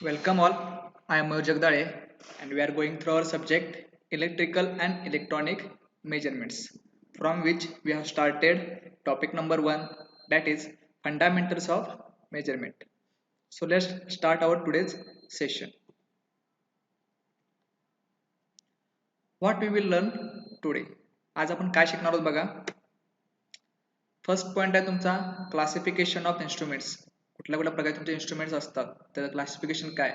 Welcome all. I am Mayur Jagdale and we are going through our subject electrical and electronic measurements from which we have started topic number 1, that is fundamentals of measurement. So let's start our today's session. What we will learn today. आज आपण काय शिकणार आहोत बघा. First point आहे तुमचा classification of instruments. कुठल्या कुठल्या प्रकारचे तुमचे इन्स्ट्रुमेंट्स असतात त्याचं क्लासिफिकेशन काय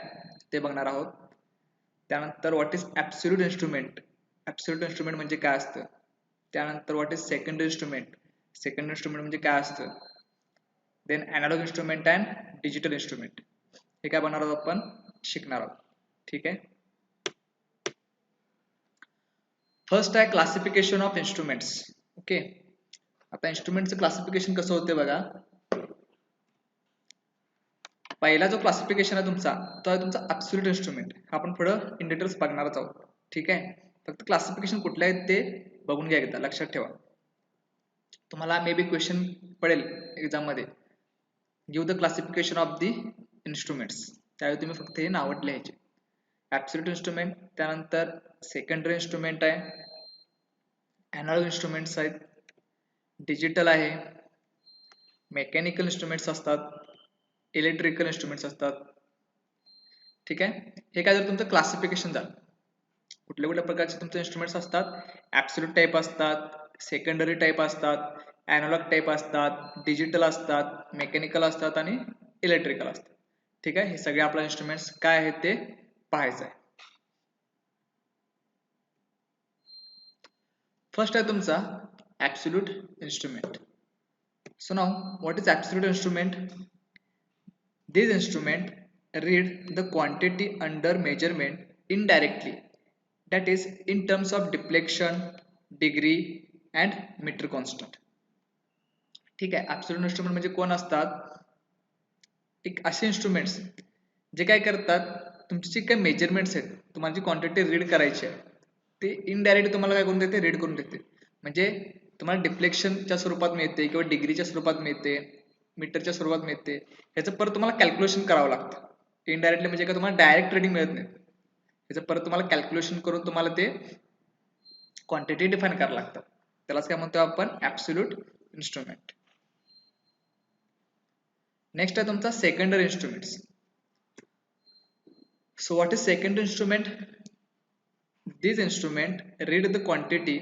ते बघणार आहोत. त्यानंतर what is absolute instrument. Absolute instrument म्हणजे काय असतं. त्यानंतर what is secondary instrument. Secondary instrument म्हणजे काय असतं. Then analogue instrument and digital instrument. हे काय बनणार आहोत आपण शिकणार आहोत. ठीक आहे. फर्स्ट आहे क्लासिफिकेशन ऑफ इन्स्ट्रुमेंट्स. ओके. आता इन्स्ट्रुमेंटचं क्लासिफिकेशन कसं होते बघा. पहिला जो क्लासिफिकेशन आहे तुमचा तो आहे तुमचा ॲब्सोल्यूट इन्स्ट्रुमेंट. आपण पुढं इन डिटेल्स बघणारच आहोत. ठीक आहे. फक्त क्लासिफिकेशन कुठले आहेत ते बघून घ्या एकदा, लक्षात ठेवा. तुम्हाला मे बी क्वेश्चन पडेल एक्झाम मध्ये, give the classification of the instruments. त्यावेळी तुम्ही फक्त हे नावं लिहायचे. ॲब्सोल्यूट इन्स्ट्रुमेंट, त्यानंतर सेकंडरी इन्स्ट्रुमेंट आहे, ॲनालॉग इन्स्ट्रुमेंट्स आहेत, डिजिटल आहे, मेकॅनिकल इन्स्ट्रुमेंट्स असतात, इलेक्ट्रिकल इन्स्ट्रुमेंट्स असतात. ठीक आहे. हे काय जर तुमचं क्लासिफिकेशन झालं. कुठल्या कुठल्या प्रकारचे तुमचे इन्स्ट्रुमेंट्स असतात. ॲब्सोल्यूट टाईप असतात, सेकंडरी टाईप असतात, ॲनालॉग टाईप असतात, डिजिटल असतात, मेकॅनिकल असतात आणि इलेक्ट्रिकल असतात. ठीक आहे. हे सगळे आपले इन्स्ट्रुमेंट्स काय आहेत ते पाहायचं आहे. फर्स्ट आहे तुमचा absolute instrument. So now what is absolute instrument? This instrument read the quantity under measurement indirectly, that is in terms of deflection, degree and meter constant. ठीक आहे. ॲब्सोल्यूट इन्स्ट्रुमेंट म्हणजे कोण असतात. एक असे इन्स्ट्रुमेंट्स जे काय करतात, तुमची जे काही मेजरमेंट्स आहेत, तुम्हाला जी क्वांटिटी रीड करायची आहे ते इनडायरेक्ट तुम्हाला काय करून देते, रीड करून देते. म्हणजे तुम्हाला डिफ्लेक्शनच्या स्वरूपात मिळते किंवा डिग्रीच्या स्वरूपात मिळते, मीटरच्या स्वरूपात मिळते. याचं परत तुम्हाला कॅल्क्युलेशन करावं लागतं. इनडायरेक्टली म्हणजे काय तुम्हाला डायरेक्ट रीडिंग मिळत नाही. याचं परत तुम्हाला कॅल्क्युलेशन करून तुम्हाला ते क्वांटिटी डिफाईन करावं लागतं. त्यालाच काय म्हणतो आपण ॲब्सोल्यूट इन्स्ट्रुमेंट. नेक्स्ट आहे तुमचा secondary instruments. So what is second instrument? This instrument read the quantity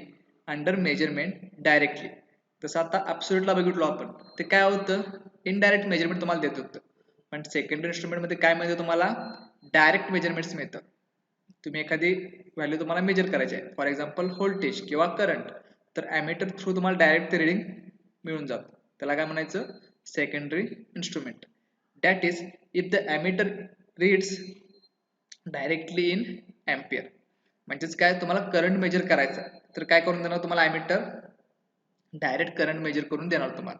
under measurement directly. तसं आता ॲब्सोल्यूटला बघितलो आपण, ते काय होतं, इनडायरेक्ट मेजरमेंट तुम्हाला देत होतं. पण सेकंडरी इन्स्ट्रुमेंट मध्ये काय मिळतं तुम्हाला, डायरेक्ट मेजरमेंट्स मिळतात. तुम्ही एखादी व्हॅल्यू तुम्हाला मेजर करायची आहे, फॉर एक्झाम्पल व्होल्टेज किंवा करंट, तर ॲमीटर थ्रू तुम्हाला डायरेक्ट ते रिडिंग मिळून जातं. त्याला काय म्हणायचं, secondary instrument. That is if the ammeter reads directly in ampere. म्हणजेच काय, तुम्हाला करंट मेजर करायचा तर काय करून देणार तुम्हाला ॲमीटर, डायरेक्ट करंट मेजर करून देणार तुम्हाला.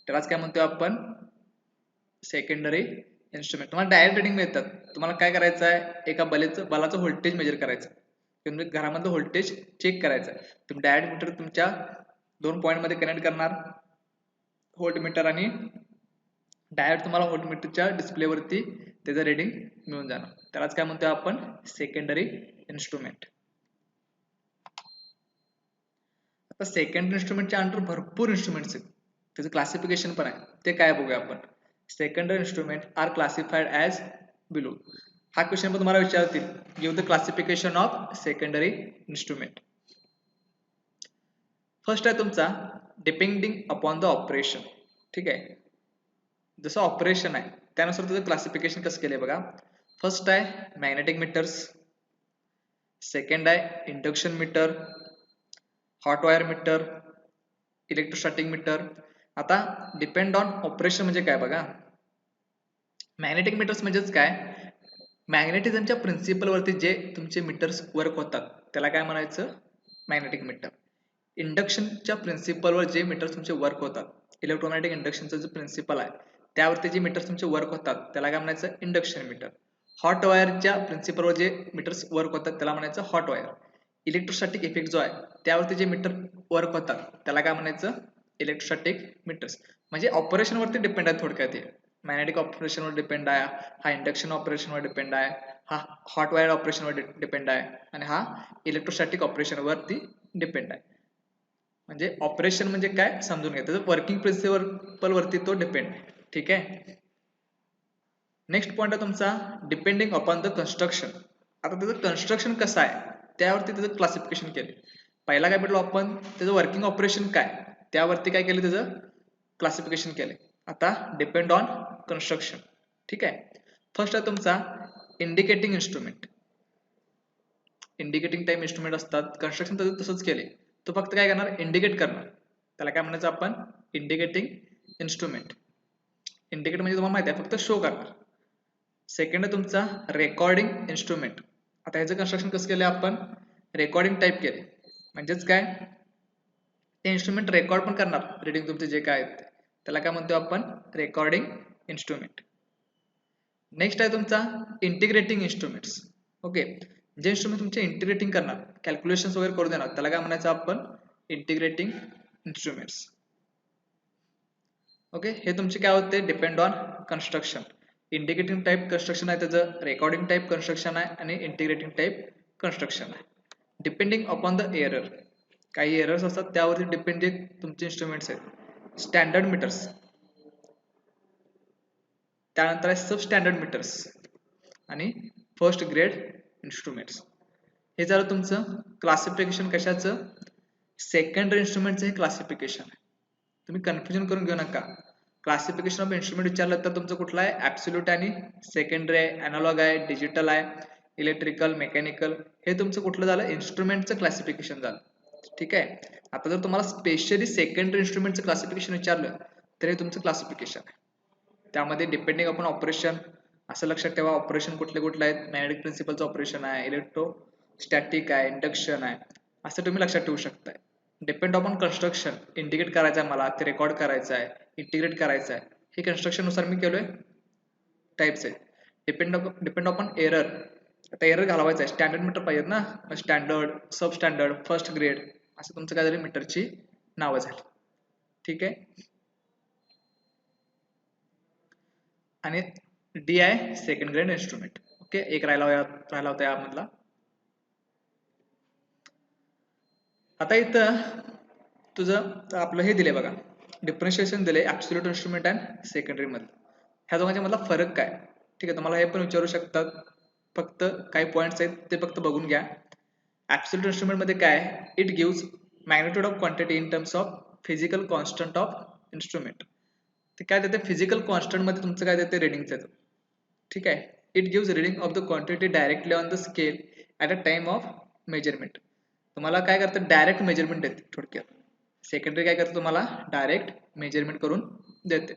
त्यालाच काय म्हणतो आपण सेकंडरी इन्स्ट्रुमेंट. तुम्हाला डायरेक्ट रिडिंग मिळतात. तुम्हाला काय करायचं आहे, एका बलाचं व्होल्टेज मेजर करायचं, तुम्ही घरामधलं व्होल्टेज चेक करायचं. तुम्ही डायरेक्ट मीटर तुमच्या 2 पॉईंट मध्ये कनेक्ट करणार, व्होल्ट मीटर, आणि डायरेक्ट तुम्हाला व्होल्ट मीटरच्या डिस्प्लेवरती त्याचं रिडिंग मिळून जाणार. त्यालाच काय म्हणतो आपण सेकंडरी इन्स्ट्रुमेंट. आता सेकंडरी इन्स्ट्रुमेंटच्या अंडर भरपूर इन्स्ट्रुमेंट्स आहेत, त्याचं क्लासिफिकेशन पण आहे, ते काय बघूया आपण. Secondary instrument are classified as below. हा क्वेश्चन पण तुम्हाला विचारतील, give the classification of secondary instrument. First आहे तुमचा डिपेंडिंग अपॉन द ऑपरेशन. ठीक आहे. जसं ऑपरेशन आहे त्यानुसार तुझं क्लासिफिकेशन कसं केलंय बघा. फर्स्ट आहे मॅग्नेटिक मीटर्स, सेकंड आहे induction meter, hot wire meter, electrostatic meter. आता डिपेंड ऑन ऑपरेशन म्हणजे काय बघा. मॅग्नेटिक मीटर्स म्हणजेच काय, मॅग्नेटिझमच्या प्रिन्सिपलवरती जे तुमचे मीटर्स वर्क होतात त्याला काय म्हणायचं, मॅग्नेटिक मीटर. इंडक्शनच्या प्रिन्सिपलवर जे मीटर्स तुमचे वर्क होतात, इलेक्ट्रोमॅग्नेटिक इंडक्शनचं जे प्रिन्सिपल आहे त्यावरती जे मीटर्स तुमचे वर्क होतात त्याला काय म्हणायचं, इंडक्शन मीटर. हॉट वायरच्या प्रिन्सिपलवर जे मीटर्स वर्क होतात त्याला म्हणायचं हॉट वायर. इलेक्ट्रोस्टॅटिक इफेक्ट जो आहे त्यावरती जे मीटर वर्क होतात त्याला काय म्हणायचं, इलेक्ट्रोस्टॅटिक मीटर्स. म्हणजे ऑपरेशन वरती डिपेंड आहे थोडक्यात हे. मॅग्नेटिक ऑपरेशनवर डिपेंड आहे, हा इंडक्शन ऑपरेशनवर डिपेंड आहे, हा हॉट वायर ऑपरेशनवर डिपेंड आहे आणि हा इलेक्ट्रोस्टॅटिक ऑपरेशनवरती डिपेंड आहे. म्हणजे ऑपरेशन म्हणजे काय समजून घ्या, त्याचं वर्किंग प्रिन्सिपल वरती तो डिपेंड आहे. ठीक आहे. नेक्स्ट पॉईंट आहे तुमचा डिपेंडिंग अपॉन द कन्स्ट्रक्शन. आता त्याचं कन्स्ट्रक्शन कसं आहे त्यावरती त्याचं क्लासिफिकेशन केले. पहिला काय म्हटलं आपण, त्याचं वर्किंग ऑपरेशन काय त्यावरती काय केलं, त्याचं क्लासिफिकेशन केले. आता डिपेंड ऑन कन्स्ट्रक्शन. ठीक आहे. फर्स्ट आहे तुमचा indicating instrument. Indicating type instrument असतात, कन्स्ट्रक्शन त्याचं तसंच केले. तो फक्त काय करणार, इंडिकेट करणार. त्याला काय म्हणायचं आपण, इंडिकेटिंग इन्स्ट्रुमेंट. इंडिकेट म्हणजे तुम्हाला माहिती आहे फक्त शो करणार. सेकंड आहे तुमचा रेकॉर्डिंग इन्स्ट्रुमेंट. आता ह्याचं कन्स्ट्रक्शन कसं केलं आपण, रेकॉर्डिंग टाईप केले. म्हणजेच काय, ते इन्स्ट्रुमेंट रेकॉर्ड पण करणार रिडिंग तुमचे जे काय आहेत, त्याला काय म्हणतो आपण, रेकॉर्डिंग इन्स्ट्रुमेंट. नेक्स्ट आहे तुमचा इंटिग्रेटिंग इन्स्ट्रुमेंट्स. ओके, जे इन्स्ट्रुमेंट तुमचे इंटिग्रेटिंग करणार, कॅल्क्युलेशन्स वगैरे करू देणार, त्याला काय म्हणायचं आपण, इंटिग्रेटिंग इन्स्ट्रुमेंट्स. ओके, हे तुमचे काय होते, depend on construction. Indicating type construction आहे त्याचं, रेकॉर्डिंग टाइप कन्स्ट्रक्शन आहे आणि इंटिग्रेटिंग टाइप कन्स्ट्रक्शन आहे. डिपेंडिंग अपॉन द एरर, काही एरर्स असतात त्यावरती डिपेंड जे तुमचे इन्स्ट्रुमेंट्स आहेत. स्टँडर्ड मीटर्स, त्यानंतर आहे सब स्टँडर्ड मीटर्स आणि फर्स्ट ग्रेड इन्स्ट्रुमेंट्स. हे झालं तुमचं क्लासिफिकेशन कशाचं, सेकंडरी इन्स्ट्रुमेंटचं हे क्लासिफिकेशन आहे. तुम्ही कन्फ्युजन करून घेऊ नका. क्लासिफिकेशन ऑफ इन्स्ट्रुमेंट विचारलं तर तुमचं कुठलं आहे, ॲब्सोल्यूट आणि सेकंडरी आहे, अॅनालॉग आहे, डिजिटल आहे, इलेक्ट्रिकल, मेकॅनिकल. हे तुमचं कुठलं झालं, इन्स्ट्रुमेंटचं क्लासिफिकेशन झालं. ठीक आहे. आता जर तुम्हाला स्पेशली सेकंडरी इन्स्ट्रुमेंटचं क्लासिफिकेशन विचारलं तर हे तुमचं क्लासिफिकेशन आहे. त्यामध्ये डिपेंडिंग अपॉन ऑपरेशन, असं लक्षात ठेवा ऑपरेशन कुठले कुठले आहेत, मॅग्नेटिक प्रिन्सिपलचं ऑपरेशन आहे, इलेक्ट्रोस्टॅटिक आहे, इंडक्शन आहे, असं तुम्ही लक्षात ठेवू शकताय. डिपेंड अपॉन कन्स्ट्रक्शन, इंडिकेट करायचं आहे मला, ते रेकॉर्ड करायचं आहे, इंटिग्रेट करायचं आहे, हे कन्स्ट्रक्शन नुसार मी केलोय टाइप्स आहेत. डिपेंड अपॉन एरर, आता एरर घालवायचं आहे, स्टँडर्ड मीटर पाहिजेत ना, स्टँडर्ड, सब स्टँडर्ड, फर्स्ट ग्रेड, असं तुमचं काय झालं मीटरची नावं झाली. ठीक आहे. आणि डी आहे सेकंड ग्रेड इन्स्ट्रुमेंट. ओके, एक राहिला होता यामधला. आता इथं तुझं आपलं हे दिले बघा, डिफरन्शिएशन दिले ॲब्सोल्यूट इन्स्ट्रुमेंट अँड सेकंडरी मधलं. ह्या दोघांच्या मधला फरक काय. ठीक आहे, तुम्हाला हे पण विचारू शकतात. फक्त काही पॉईंट्स आहेत ते फक्त बघून घ्या. ॲब्सोल्यूट इन्स्ट्रुमेंट मध्ये काय, it gives magnitude of quantity in terms of physical constant of instrument. ते काय देते, फिजिकल कॉन्स्टंट मध्ये तुमचं काय देते, रिडिंगचं देतं. ठीक आहे. It gives reading of the quantity directly on the scale at a time of measurement. तुम्हाला काय करतं, डायरेक्ट मेजरमेंट देते थोडक्यात. सेकंडरी काय करतं, तुम्हाला डायरेक्ट मेजरमेंट करून देते.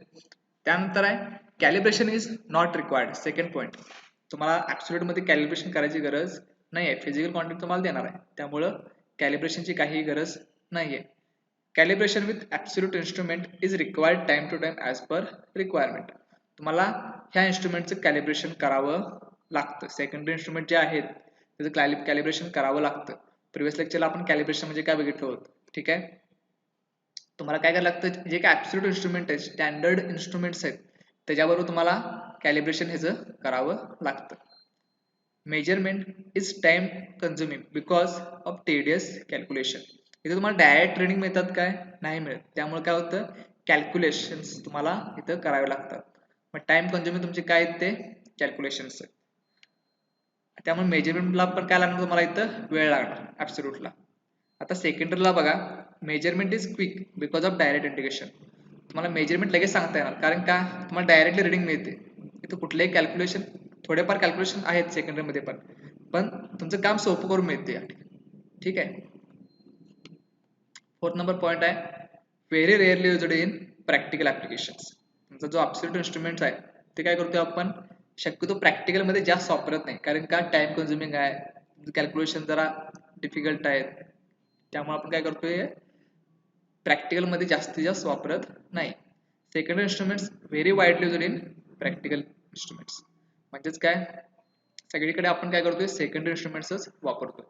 त्यानंतर आहे calibration is not required. Second point, तुम्हाला ॲब्सोल्यूट मध्ये कॅलिब्रेशन करायची गरज नाही आहे, फिजिकल क्वांटिटी तुम्हाला देणार आहे, त्यामुळं कॅलिब्रेशनची काही गरज नाही आहे. Calibration with absolute instrument is required time to time as per requirement. तुम्हाला ह्या इन्स्ट्रुमेंटचं कॅलिब्रेशन करावं लागतं. सेकंडरी इन्स्ट्रुमेंट जे आहेत त्याचं कॅलिब्रेशन करावं लागतं. प्रिव्हियस लेक्चरला आपण कॅलिब्रेशन म्हणजे काय बघितलं होतं. ठीक आहे. तुम्हाला काय करायला लागतं, जे काय ॲब्सोल्यूट इन्स्ट्रुमेंट आहेत, स्टँडर्ड इन्स्ट्रुमेंट्स आहेत, त्याच्याबरोबर तुम्हाला कॅलिब्रेशन ह्याचं करावं लागतं. Measurement is time consuming because of tedious calculation. इथे तुम्हाला डायरेक्ट रिडिंग मिळतात काय, नाही मिळत. त्यामुळे काय होतं, कॅल्क्युलेशन्स तुम्हाला इथं करावे लागतात. मग टाइम कन्झ्युमिंग तुमचे काय आहेत, ते कॅल्क्युलेशन्स आहेत. त्यामुळे मेजरमेंटला पण काय लागणार, तुम्हाला इथं वेळ लागणार ॲब्सोल्यूटला. आता सेकंडरीला बघा, measurement is quick because of direct indication. तुम्हाला मेजरमेंट लगेच सांगता येणार, कारण का तुम्हाला डायरेक्टली रिडिंग मिळते. इथं कुठलेही कॅल्क्युलेशन, थोडेफार कॅल्क्युलेशन आहेत सेकंडरी मध्ये पण तुमचं काम सोपं करून मिळते या ठिकाणी. ठीक आहे. फोर्थ नंबर पॉईंट आहे very rarely used in practical applications. तुमचा जो ॲब्सोल्यूट इन्स्ट्रुमेंट आहे ते काय करतो आपण, शक्यतो प्रॅक्टिकल मध्ये जास्त वापरत नाही, कारण का टाइम कन्झ्युमिंग आहे, कॅल्क्युलेशन जरा डिफिकल्ट आहे, त्यामुळे आपण काय करतोय, प्रॅक्टिकल मध्ये जास्तीत जास्त वापरत नाही. Secondary instruments very widely used in practical instruments. म्हणजेच काय, सगळीकडे आपण काय करतोय, सेकंडरी इन्स्ट्रुमेंट्सच वापरतोय.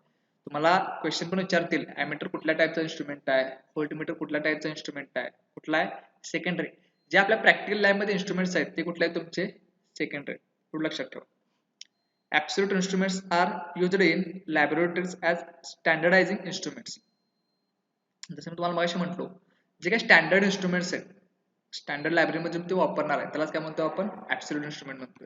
तुम्हाला क्वेश्चन पण विचारतील, ॲमीटर कुठल्या टाईपचा इन्स्ट्रुमेंट आहे, व्होल्टमीटर कुठल्या टाईपचा इन्स्ट्रुमेंट आहे, कुठला आहे, सेकंडरी. जे आपल्या प्रॅक्टिकल लॅबमध्ये इन्स्ट्रुमेंट्स आहेत ते कुठले आहेत तुमचे सेकंडरी, थोडं लक्षात ठेवा. Absolute instruments are used in laboratories as standardizing instruments. जसं मी तुम्हाला मगाशी म्हटलो, जे काही स्टँडर्ड इन्स्ट्रुमेंट्स आहेत स्टँडर्ड लायब्ररीमध्ये ते वापरणार आहे त्यालाच काय म्हणतो आपण ऍब्सोल्यूट इन्स्ट्रुमेंट म्हणतो.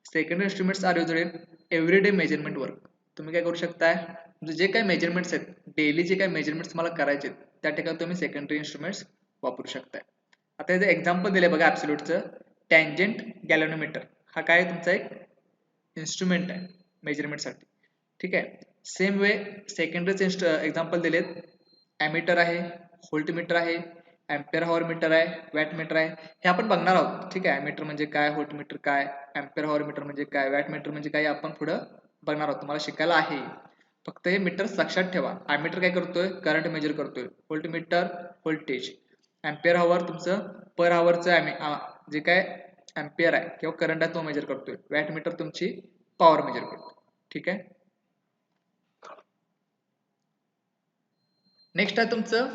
Secondary instruments are used in everyday measurement work. तुम्ही काय करू शकताय, म्हणजे जे काही मेजरमेंट्स आहेत डेली जे काही मेजरमेंट्स तुम्हाला करायचे आहेत त्या ठिकाणी तुम्ही सेकंडरी इन्स्ट्रुमेंट्स वापरू शकताय. आता याचं एक्झाम्पल दिले बघा ऍब्सोल्यूटचं, टँजेंट गॅल्व्हनोमीटर. हा काय तुमचा एक इन्स्ट्रुमेंट आहे मेजरमेंटसाठी. ठीक आहे. सेम वे सेकंडरीचे एक्झाम्पल दिलेत, ॲमीटर आहे, व्होल्टमीटर आहे, एम्पियर हॉवर मीटर आहे, वॅट मीटर आहे. हे आपण बघणार आहोत. ठीक आहे. ॲमीटर म्हणजे काय, व्होल्टमीटर काय, एम्पियर हॉवर मीटर म्हणजे काय, वॅट मीटर म्हणजे काय, आपण पुढं बघणार आहोत. तुम्हाला शिकायला आहे. फक्त हे मीटर्स लक्षात ठेवा. ॲमीटर काय करतोय, करंट मेजर करतोय. Voltmeter voltage. एम्पियर हॉवर तुमचं पर हॉवरचं जे काय एम्पियर आहे किंवा करंट आहे तो मेजर करतोय. वॅट मीटर तुमची पॉवर मेजर करतो. ठीक आहे. नेक्स्ट आहे तुमचं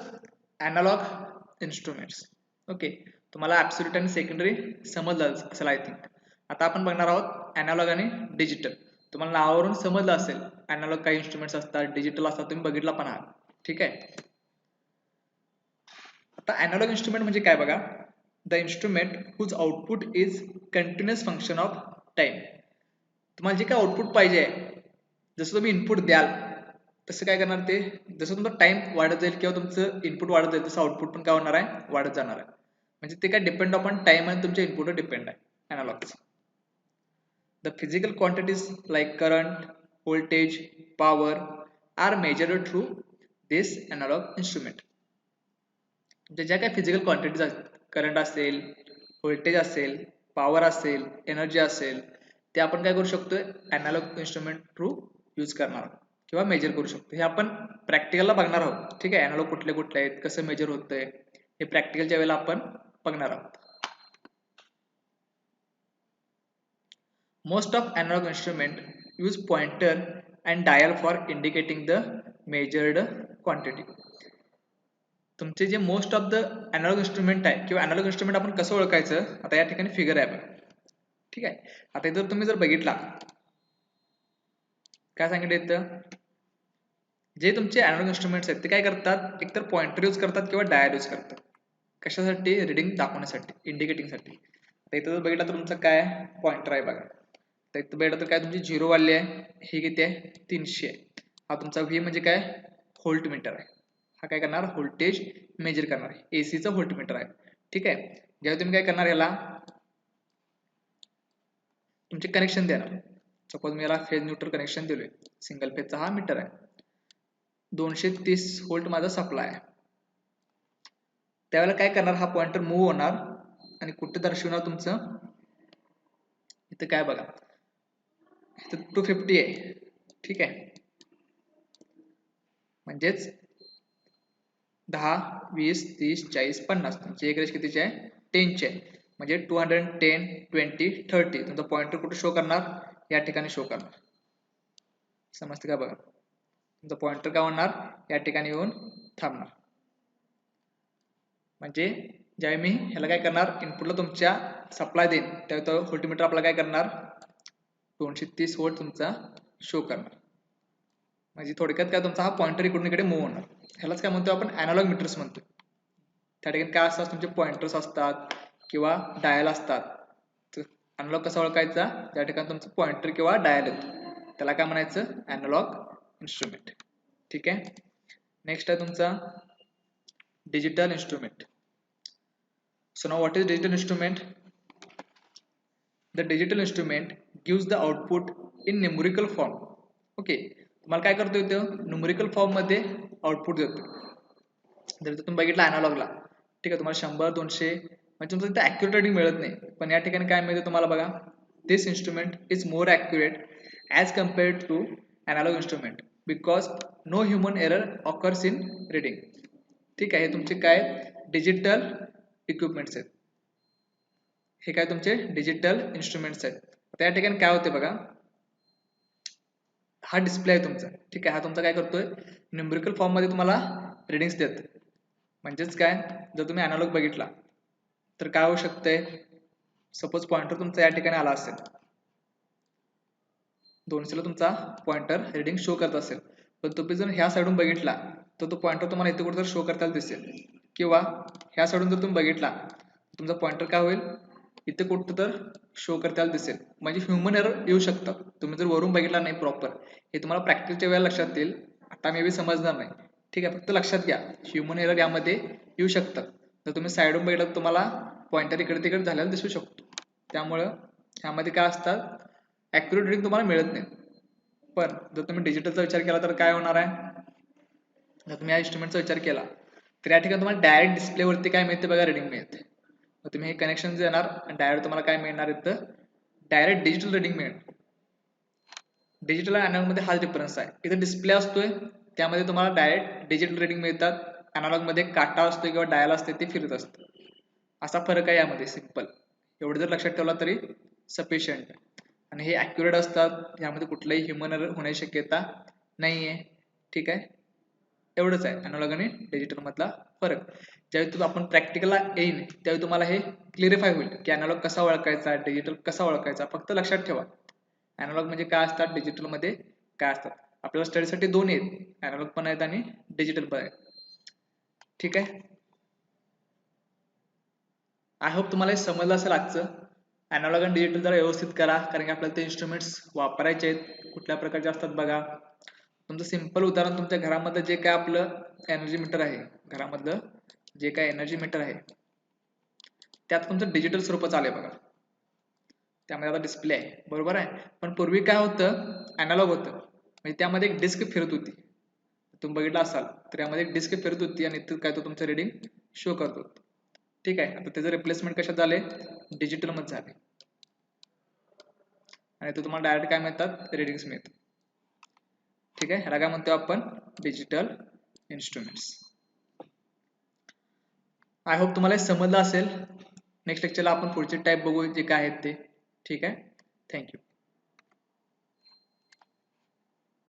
ॲनालॉग इन्स्ट्रुमेंट्स. ओके, तुम्हाला ऍब्सोल्यूट आणि सेकंडरी समजलं असेल आय थिंक. आता आपण बघणार आहोत ॲनालॉग आणि डिजिटल. तुम्हाला नावावरून समजलं असेल ॲनालॉग काही इन्स्ट्रुमेंट्स असतात, डिजिटल असतात, तुम्ही बघितला पण आहात. ठीक आहे. आता ॲनालॉग इन्स्ट्रुमेंट म्हणजे काय बघा, the instrument whose output is continuous function of time. तुम्हाला जे काय आउटपुट पाहिजे आहे, जसं तुम्ही इनपुट द्याल तसं काय करणार ते, जसं तुमचा टाइम वाढत जाईल किंवा तुमचं इनपुट वाढत जाईल तसं आउटपुट पण काय होणार आहे, वाढत जाणार आहे. म्हणजे ते काय डिपेंड अपॉन टाइम आणि तुमच्या इनपुटवर डिपेंड आहे analogs. The physical quantities like current, voltage, power are measured through this analog instrument. ज्या काही फिजिकल क्वांटिटीज आहेत, करंट असेल, व्होल्टेज असेल, पॉवर असेल, एनर्जी असेल, ते आपण काय करू शकतोय ॲनालॉग इन्स्ट्रुमेंट थ्रू यूज करणार किंवा मेजर करू शकतो. हे आपण प्रॅक्टिकलला बघणार आहोत. ठीक आहे. ॲनालॉग कुठले कुठले आहेत, कसं मेजर होतंय, हे प्रॅक्टिकलच्या वेळेला आपण बघणार आहोत. Most of analogue instrument use pointer and dial for indicating the measured quantity. तुमचे जे most of the analogue instrument आहे किंवा ॲनालॉग इन्स्ट्रुमेंट आपण कसं ओळखायचं, आता या ठिकाणी फिगर आहे बघा. ठीक आहे. आता इथं तुम्ही जर बघितला काय सांगितलं इथं, जे तुमचे ॲनालॉग इन्स्ट्रुमेंट्स आहेत ते काय करतात, एकतर पॉइंटर यूज करतात किंवा डायल यूज करतात. कशासाठी, रिडिंग दाखवण्यासाठी, इंडिकेटिंगसाठी. आता इथं जर बघितलं तर तुमचं काय पॉइंटर आहे बघा. तर इथं बघितलं तर काय तुमची 0 वाली आहे, ही किती आहे 300 आहे. हा तुमचा व्ही म्हणजे काय व्होल्ट मीटर आहे. हा काय करणार, व्होल्टेज मेजर करणार आहे, एसीचं व्होल्ट मीटर आहे. ठीक आहे. जेव्हा तुम्ही काय करणार याला तुमचे कनेक्शन देणार, सपोज मी याला फेज न्यूट्रल कनेक्शन दिलोय, सिंगल फेजचा हा मीटर आहे, 230 व्होल्ट माझा सप्लाय आहे. त्यावेळेला काय करणार, हा पॉइंटर मूव्ह होणार आणि कुठे दर्शवणार तुमचं, इथं काय बघा इथं 250 आहे. ठीक आहे. म्हणजेच 10, 20, 30, 40, 50 तुमची एक रेश कितीची आहे 10 ची आहे. म्हणजे 210, 20, 30 तुमचा पॉइंटर कुठे शो करणार, या ठिकाणी शो करणार. समजते का बघा, तुमचा पॉइंटर काय होणार, या ठिकाणी येऊन थांबणार. म्हणजे ज्यावेळी मी ह्याला काय करणार, इनपुटला तुमच्या सप्लाय देईन त्यावेळी तो व्होल्टमीटर आपला काय करणार 230 व्होल्ट तुमचा शो करणार. म्हणजे थोडक्यात काय तुमचा हा पॉइंटर इकडून इकडे मूव्ह होणार. ह्यालाच काय म्हणतो आपण ॲनालॉग मीटर्स म्हणतो. त्या ठिकाणी काय असतात तुमचे पॉइंटर्स असतात किंवा डायल असतात. ॲनालॉग कसा ओळखायचा, त्या ठिकाणी तुमचं पॉइंटर किंवा डायल येतो त्याला काय म्हणायचं, ॲनालॉग इन्स्ट्रुमेंट. ठीक आहे. नेक्स्ट आहे तुमचा digital instrument. So now what is digital instrument? The digital instrument gives the output in numerical form. Okay, तुम्हाला काय करतो इथं न्यूमरिकल फॉर्म मध्ये आउटपुट देतो. जर तुम्ही बघितलं अॅनालॉगला, ठीक आहे, तुम्हाला 100, 200 म्हणजे तुमचं इथं ॲक्युरेट रिडिंग मिळत नाही. पण या ठिकाणी काय मिळतं तुम्हाला बघा, this instrument is more accurate as compared to analog instrument because no human error occurs in reading. ठीक आहे. हे तुमचे काय डिजिटल इक्विपमेंट्स आहेत. हे काय तुमचे डिजिटल इन्स्ट्रुमेंट्स आहेत. त्या ठिकाणी काय होते बघा, हा डिस्प्ले आहे तुमचा. ठीक आहे. हा तुमचा काय करतोय न्यूमरिकल फॉर्म मध्ये तुम्हाला रिडिंग्स देत. म्हणजेच काय, जर तुम्ही अॅनालॉग बघितला तर काय होऊ शकतंय, सपोज पॉइंटर तुमचा या ठिकाणी आला असेल, 200 ला तुमचा पॉइंटर रिडिंग शो करत असेल, पण तुम्ही जर ह्या साईडून बघितला तर तो पॉइंटर तुम्हाला इथे कुठेतरी शो करताना दिसेल, किंवा ह्या साईडून जर तुम्ही बघितला तुमचा पॉइंटर काय होईल, इथे कुठं तर शो करताना दिसेल. म्हणजे ह्युमन एरर येऊ शकतं. तुम्ही जर वरून बघितला नाही प्रॉपर, हे तुम्हाला प्रॅक्टिसच्या वेळेला लक्षात येईल, आता मे बी समजणार नाही. ठीक आहे, फक्त लक्षात घ्या ह्युमन एरर यामध्ये येऊ शकतं. जर तुम्ही साईडून बघितलं तर तुम्हाला पॉइंटर इकडे तिकडे झालेला दिसू शकतो. त्यामुळं ह्यामध्ये काय असतात, ॲक्युरेट रिडिंग तुम्हाला मिळत नाही. पण जर तुम्ही डिजिटलचा विचार केला तर काय होणार आहे, जर तुम्ही या इन्स्ट्रुमेंटचा विचार केला तर या ठिकाणी तुम्हाला डायरेक्ट डिस्प्लेवरती काय मिळते बघा, रिडिंग मिळते. मग तुम्ही हे कनेक्शन देणार आणि डायरेक्ट तुम्हाला काय मिळणार, इथं डायरेक्ट डिजिटल रिडिंग मिळेल. डिजिटल आणि अॅनालॉग मध्ये हाच डिफरन्स आहे. इथे डिस्प्ले असतोय त्यामध्ये तुम्हाला डायरेक्ट डिजिटल रिडिंग मिळतात, अॅनालॉग मध्ये काटा असतो किंवा डायल असते ते फिरत असतं. असा फरक आहे यामध्ये, सिंपल. एवढं जर लक्षात ठेवला तरी सफिशियंट. आणि हे ॲक्युरेट असतात, यामध्ये कुठलाही ह्युमन एरर होण्याची शक्यता नाहीये. ठीक आहे, एवढंच आहे अॅनालॉग आणि डिजिटल मधला फरक. ज्यावेळी तुम्ही आपण प्रॅक्टिकलला येईन त्यावेळी तुम्हाला हे क्लिअरिफाय होईल की अॅनालॉग कसा ओळखायचा, डिजिटल कसा ओळखायचा. फक्त लक्षात ठेवा अॅनालॉग म्हणजे काय असतात, डिजिटल मध्ये काय असतात. आपल्याला स्टडीसाठी दोन आहेत, अॅनालॉग पण आहेत आणि डिजिटल पण आहेत. ठीक आहे, आय होप तुम्हाला हे समजलं असेल आजचं. अॅनालॉग आणि डिजिटल जरा व्यवस्थित करा, कारण की आपल्याला ते इन्स्ट्रुमेंट्स वापरायचे आहेत. कुठल्या प्रकारचे असतात बघा. तुमचं सिंपल उदाहरण, तुमच्या घरामधलं जे काय आपलं एनर्जी मीटर आहे, घरामधलं जे काय एनर्जी मीटर आहे त्यात तुमचं डिजिटल स्वरूपात आलंय बघा. त्यामध्ये आता डिस्प्ले आहे, बरोबर आहे. पण पूर्वी काय होतं, अॅनालॉग होतं, म्हणजे त्यामध्ये एक डिस्क फिरत होती. तुम्ही बघितलं असाल तर यामध्ये एक डिस्क फिरत होती आणि इथं काय तो तुमचं रिडिंग शो करत होतं. ठीक आहे, आता त्याचं रिप्लेसमेंट कशात झाले, डिजिटल मध्ये झाले. आणि तो तुम्हाला डायरेक्ट काय मिळतात, रिडिंग्स मिळतात. ठीक आहे, ह्याला काय म्हणतो आपण, डिजिटल इन्स्ट्रुमेंट्स. आय होप तुम्हाला समजलं असेल. नेक्स्ट लेक्चरला आपण पुढचे टाईप बघू जे काय आहेत ते. ठीक आहे, थँक्यू.